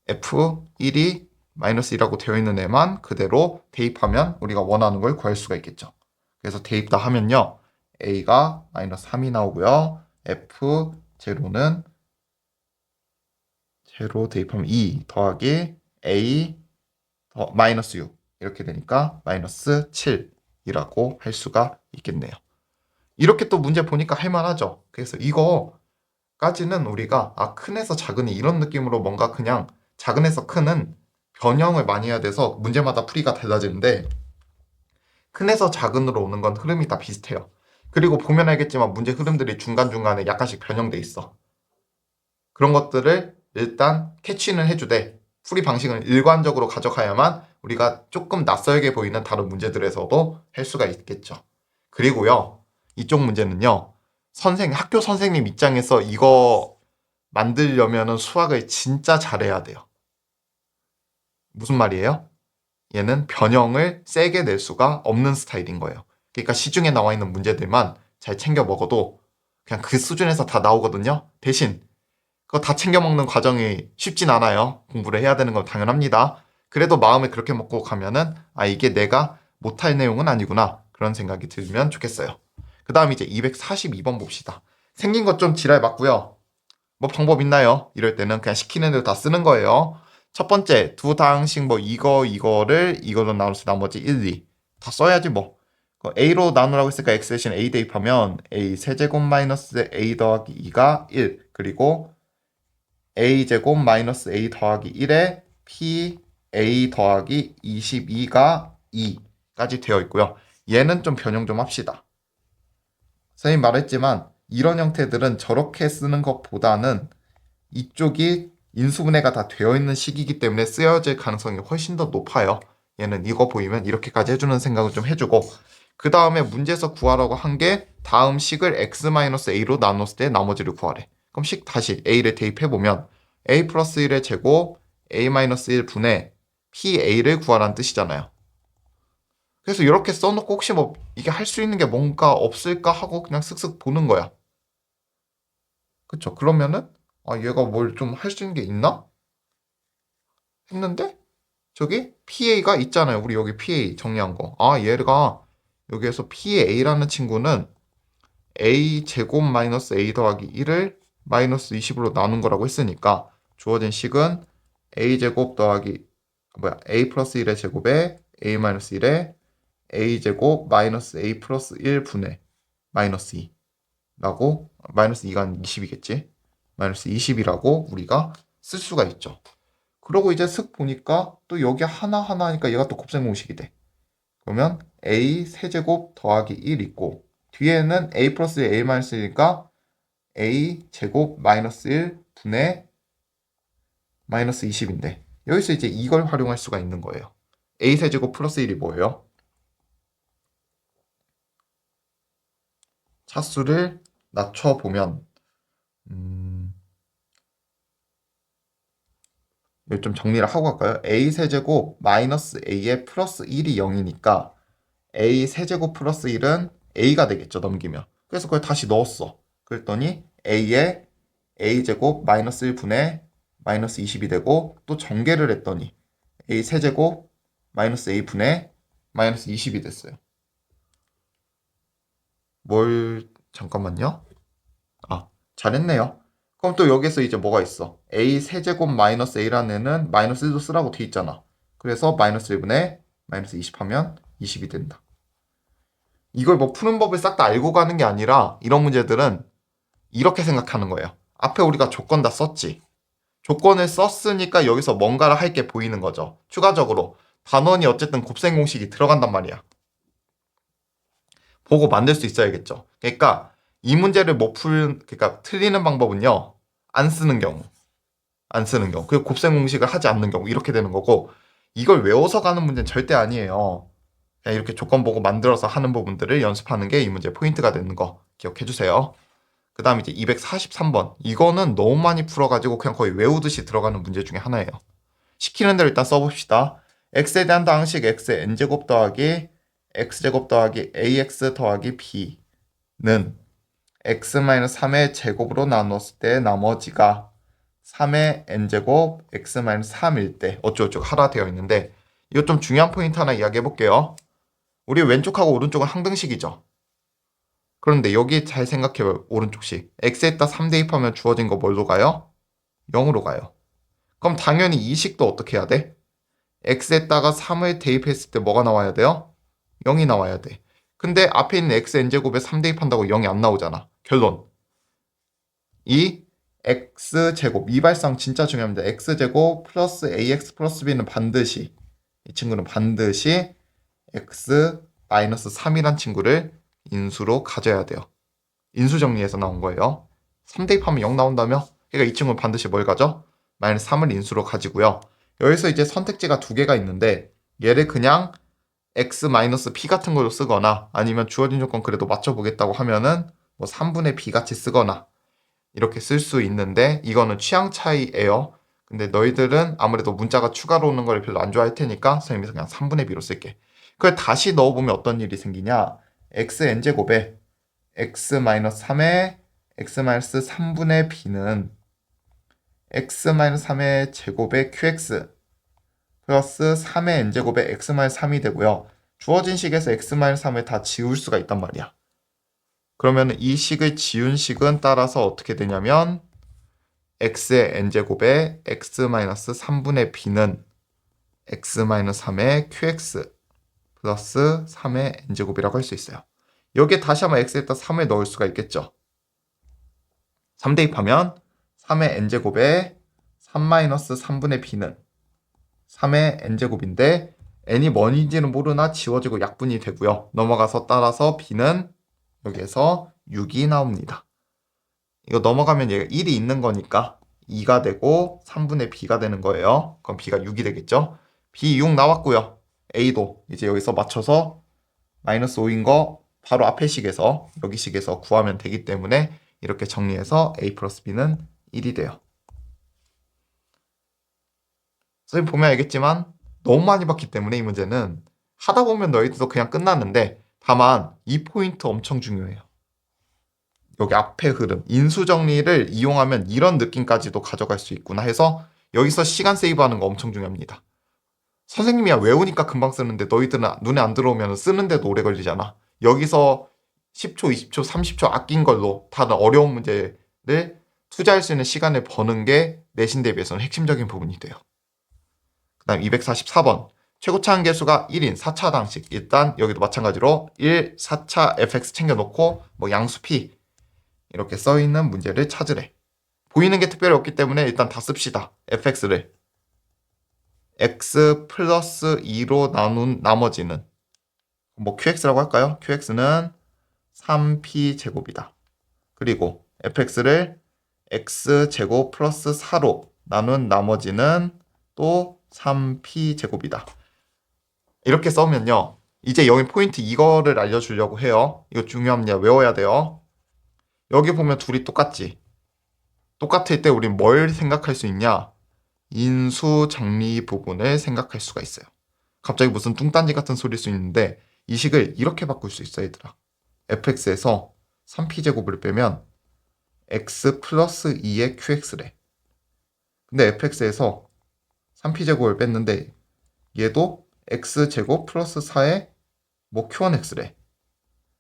f1이 마이너스 2라고 되어 있는 애만 그대로 대입하면 우리가 원하는 걸 구할 수가 있겠죠. 그래서 대입 다 하면요. a가 마이너스 3이 나오고요. f0는 제로 대입하면 2 더하기 a 더 마이너스 6 이렇게 되니까 마이너스 7이라고 할 수가 있겠네요. 이렇게 또 문제 보니까 할만하죠. 그래서 이거까지는 우리가 큰에서 작은이 이런 느낌으로 뭔가 그냥 작은에서 큰은 변형을 많이 해야 돼서 문제마다 풀이가 달라지는데 큰에서 작은으로 오는 건 흐름이 다 비슷해요. 그리고 보면 알겠지만 문제 흐름들이 중간중간에 약간씩 변형돼 있어. 그런 것들을 일단 캐치는 해주되 풀이 방식은 일관적으로 가져가야만 우리가 조금 낯설게 보이는 다른 문제들에서도 할 수가 있겠죠. 그리고요. 이쪽 문제는요. 학교 선생님 입장에서 이거 만들려면은 수학을 진짜 잘해야 돼요. 무슨 말이에요? 얘는 변형을 세게 낼 수가 없는 스타일인 거예요. 그러니까 시중에 나와 있는 문제들만 잘 챙겨 먹어도 그냥 그 수준에서 다 나오거든요. 대신 그거 다 챙겨 먹는 과정이 쉽진 않아요. 공부를 해야 되는 건 당연합니다. 그래도 마음을 그렇게 먹고 가면은 이게 내가 못할 내용은 아니구나 그런 생각이 들면 좋겠어요. 그 다음 이제 242번 봅시다. 생긴 것 좀 지랄 맞고요. 뭐 방법 있나요? 이럴 때는 그냥 시키는 대로 다 쓰는 거예요. 첫 번째 두 당씩 뭐 이거를 이걸로 나눠서 나머지 1, 2 다 써야지 뭐. a로 나누라고 했으니까 x 대신 a 대입하면 a 세제곱 마이너스 a 더하기 2가 1 그리고 a제곱 마이너스 a 더하기 1에 p a 더하기 22가 2까지 되어 있고요. 얘는 좀 변형 좀 합시다. 선생님 말했지만 이런 형태들은 저렇게 쓰는 것보다는 이쪽이 인수분해가 다 되어 있는 식이기 때문에 쓰여질 가능성이 훨씬 더 높아요. 얘는 이거 보이면 이렇게까지 해주는 생각을 좀 해주고 그 다음에 문제에서 구하라고 한 게 다음 식을 x-a로 나눴을 때 나머지를 구하래. 그럼 식 다시 a를 대입해보면 a 플러스 1의 제곱 a-1 분의 pa를 구하라는 뜻이잖아요. 그래서 이렇게 써놓고 혹시 뭐 이게 할 수 있는 게 뭔가 없을까 하고 그냥 쓱쓱 보는 거야. 그쵸? 그러면은 얘가 뭘 좀 할 수 있는 게 있나? 했는데 저기 PA가 있잖아요. 우리 여기 PA 정리한 거. 얘가 여기에서 PA라는 친구는 A 제곱 마이너스 A 더하기 1을 마이너스 20으로 나눈 거라고 했으니까 주어진 식은 A 제곱 더하기 A 플러스 1의 제곱에 A 마이너스 1에 A 제곱 마이너스 A 플러스 1 분의 마이너스 2라고 마이너스 2가 20이겠지. 마이너스 20이라고 우리가 쓸 수가 있죠. 그러고 이제 슥 보니까 또 여기 하나하나 하니까 얘가 또 곱셈 공식이 돼. 그러면 a 세제곱 더하기 1 있고 뒤에는 a 플러스 a 마이너스 1이니까 a 제곱 마이너스 1 분의 마이너스 20인데 여기서 이제 이걸 활용할 수가 있는 거예요. a세제곱 플러스 1이 뭐예요? 차수를 낮춰보면 이거 좀 정리를 하고 갈까요? a세제곱 마이너스 a의 플러스 1이 0이니까 a세제곱 플러스 1은 a가 되겠죠, 넘기면. 그래서 그걸 다시 넣었어. 그랬더니 a의 a제곱 마이너스 1분의 마이너스 20이 되고, 또 전개를 했더니 a세제곱 마이너스 a분의 마이너스 20이 됐어요. 잠깐만요. 잘했네요. 그럼 또 여기서 이제 뭐가 있어? a 세제곱 마이너스 a라는 애는 마이너스 1도 쓰라고 돼 있잖아. 그래서 마이너스 1분의 마이너스 20 하면 20이 된다. 이걸 뭐 푸는 법을 싹 다 알고 가는 게 아니라 이런 문제들은 이렇게 생각하는 거예요. 앞에 우리가 조건 다 썼지. 조건을 썼으니까 여기서 뭔가를 할 게 보이는 거죠. 추가적으로 단원이 어쨌든 곱셈 공식이 들어간단 말이야. 보고 만들 수 있어야겠죠. 그러니까 이 문제를 그러니까 틀리는 방법은요. 안 쓰는 경우. 그리고 곱셈 공식을 하지 않는 경우 이렇게 되는 거고, 이걸 외워서 가는 문제는 절대 아니에요. 그냥 이렇게 조건 보고 만들어서 하는 부분들을 연습하는 게 이 문제 포인트가 되는 거 기억해 주세요. 그 다음 이제 243번. 이거는 너무 많이 풀어가지고 그냥 거의 외우듯이 들어가는 문제 중에 하나예요. 시키는 대로 일단 써봅시다. x에 대한 당식 x의 n제곱 더하기 x제곱 더하기 ax 더하기 b는 x-3의 제곱으로 나눴을 때 나머지가 3의 n제곱 x-3일 때 어쩌고저쩌고 하라 되어 있는데, 이거 좀 중요한 포인트 하나 이야기해 볼게요. 우리 왼쪽하고 오른쪽은 항등식이죠. 그런데 여기 잘 생각해봐요. 오른쪽식. x에다 3 대입하면 주어진 거 뭘로 가요? 0으로 가요. 그럼 당연히 이 식도 어떻게 해야 돼? x에다가 3을 대입했을 때 뭐가 나와야 돼요? 0이 나와야 돼. 근데 앞에 있는 x n제곱에 3 대입한다고 0이 안 나오잖아. 결론. 이 x제곱, 이발상 진짜 중요합니다. x제곱 플러스 ax 플러스 b는 반드시, 이 친구는 반드시 x 마이너스 3이란 친구를 인수로 가져야 돼요. 인수 정리해서 나온 거예요. 3 대입하면 0 나온다며? 그러니까 이 친구는 반드시 뭘 가져? 마이너스 3을 인수로 가지고요. 여기서 이제 선택지가 두 개가 있는데, 얘를 그냥 x 마이너스 p 같은 걸로 쓰거나, 아니면 주어진 조건 그래도 맞춰보겠다고 하면은 뭐 3분의 b 같이 쓰거나 이렇게 쓸 수 있는데, 이거는 취향 차이예요. 근데 너희들은 아무래도 문자가 추가로 오는 걸 별로 안 좋아할 테니까 선생님이 그냥 3분의 b로 쓸게. 그걸 다시 넣어보면 어떤 일이 생기냐? xn제곱에 x-3의 x-3분의 b는 x-3의 제곱에 qx 플러스 3의 n제곱에 x-3이 되고요. 주어진 식에서 x-3을 다 지울 수가 있단 말이야. 그러면 이 식을 지운 식은 따라서 어떻게 되냐면 x의 n제곱에 x-3분의 b는 x-3의 qx 플러스 3의 n제곱이라고 할 수 있어요. 여기에 다시 한번 x에다 3을 넣을 수가 있겠죠. 3 대입하면 3의 n제곱에 3-3분의 b는 3의 n제곱인데, n이 뭔지는 모르나 지워지고 약분이 되고요. 넘어가서 따라서 b는 여기에서 6이 나옵니다. 이거 넘어가면 얘가 1이 있는 거니까 2가 되고 3분의 b가 되는 거예요. 그럼 b가 6이 되겠죠. b 6 나왔고요. a도 이제 여기서 맞춰서 마이너스 5인 거 바로 앞에 식에서 여기 식에서 구하면 되기 때문에 이렇게 정리해서 a 플러스 b는 1이 돼요. 선생님 보면 알겠지만 너무 많이 봤기 때문에 이 문제는 하다 보면 너희들도 그냥 끝났는데, 다만 이 포인트 엄청 중요해요. 여기 앞에 흐름, 인수 정리를 이용하면 이런 느낌까지도 가져갈 수 있구나 해서 여기서 시간 세이브하는 거 엄청 중요합니다. 선생님이야 외우니까 금방 쓰는데 너희들은 눈에 안 들어오면 쓰는데도 오래 걸리잖아. 여기서 10초, 20초, 30초 아낀 걸로 다른 어려운 문제를 투자할 수 있는 시간을 버는 게 내신 대비해서는 핵심적인 부분이 돼요. 그 다음 244번. 최고차 한계수가 1인 4차 당식. 일단 여기도 마찬가지로 1, 4차 fx 챙겨놓고 뭐 양수 p 이렇게 써있는 문제를 찾으래. 보이는 게 특별히 없기 때문에 일단 다 씁시다. fx를 x 플러스 2로 나눈 나머지는 뭐 qx라고 할까요? qx는 3p 제곱이다. 그리고 fx를 x제곱 플러스 4로 나눈 나머지는 또 3p 제곱이다. 이렇게 써면요. 이제 여기 포인트 이거를 알려주려고 해요. 이거 중요합니다. 외워야 돼요. 여기 보면 둘이 똑같지? 똑같을 때 우린 뭘 생각할 수 있냐? 인수 정리 부분을 생각할 수가 있어요. 갑자기 무슨 뚱딴지 같은 소리일 수 있는데 이 식을 이렇게 바꿀 수 있어, 얘들아. fx에서 3p제곱을 빼면 x 플러스 2의 qx래. 근데 fx에서 3p제곱을 뺐는데 얘도 x제곱 플러스 4의 뭐 q1x래.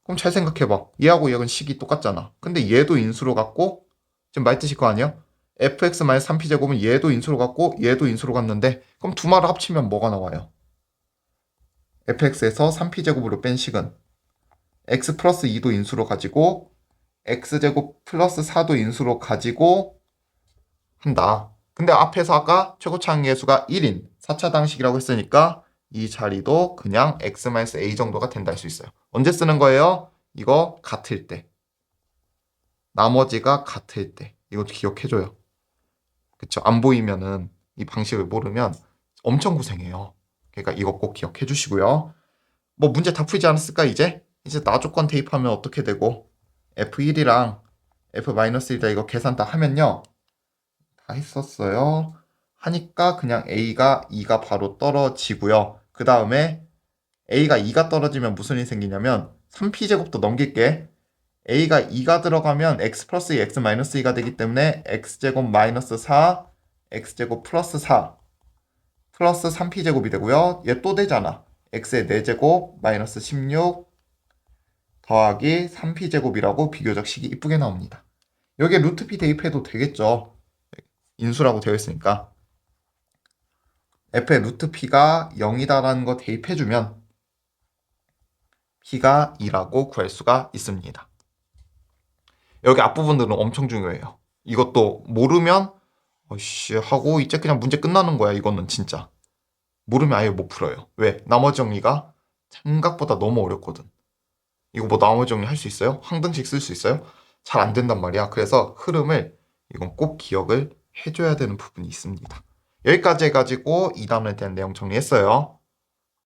그럼 잘 생각해봐. 얘하고 얘는 식이 똑같잖아. 근데 얘도 인수로 갔고 지금 말뜻이 그거 아니야? fx-3p제곱은 얘도 인수로 갔고 얘도 인수로 갔는데 그럼 두 마를 합치면 뭐가 나와요? fx에서 3p제곱으로 뺀 식은 x 플러스 2도 인수로 가지고 x제곱 플러스 4도 인수로 가지고 한다. 근데 앞에서 아까 최고차항계수가 1인 4차당식이라고 했으니까 이 자리도 그냥 x-a 정도가 된다 할 수 있어요. 언제 쓰는 거예요? 이거 같을 때. 나머지가 같을 때. 이것도 기억해줘요. 그쵸? 안 보이면은 이 방식을 모르면 엄청 고생해요. 그러니까 이거 꼭 기억해 주시고요. 뭐 문제 다 풀지 않았을까 이제? 이제 나조건 대입하면 어떻게 되고 F1이랑 F-1이다 이거 계산 다 하면요. 다 했었어요. 하니까 그냥 A가 2가 바로 떨어지고요. 그 다음에 A가 2가 떨어지면 무슨 일이 생기냐면 3p제곱도 넘길게. A가 2가 들어가면 x 플러스 2, x 마이너스 2가 되기 때문에 x제곱 마이너스 4, x제곱 플러스 4 플러스 3p제곱이 되고요. 얘 또 되잖아. x의 4제곱 마이너스 16 더하기 3p제곱이라고 비교적 식이 이쁘게 나옵니다. 여기에 루트 p 대입해도 되겠죠. 인수라고 되어 있으니까. f의 루트 p가 0이다라는 거 대입해주면 p가 2라고 구할 수가 있습니다. 여기 앞부분들은 엄청 중요해요. 이것도 모르면 어씨 하고 이제 그냥 문제 끝나는 거야. 이거는 진짜. 모르면 아예 못 풀어요. 왜? 나머지 정리가 생각보다 너무 어렵거든. 이거 뭐 나머지 정리 할 수 있어요? 항등식 쓸 수 있어요? 잘 안 된단 말이야. 그래서 흐름을 이건 꼭 기억을 해줘야 되는 부분이 있습니다. 여기까지 해가지고 2단원에 대한 내용 정리했어요.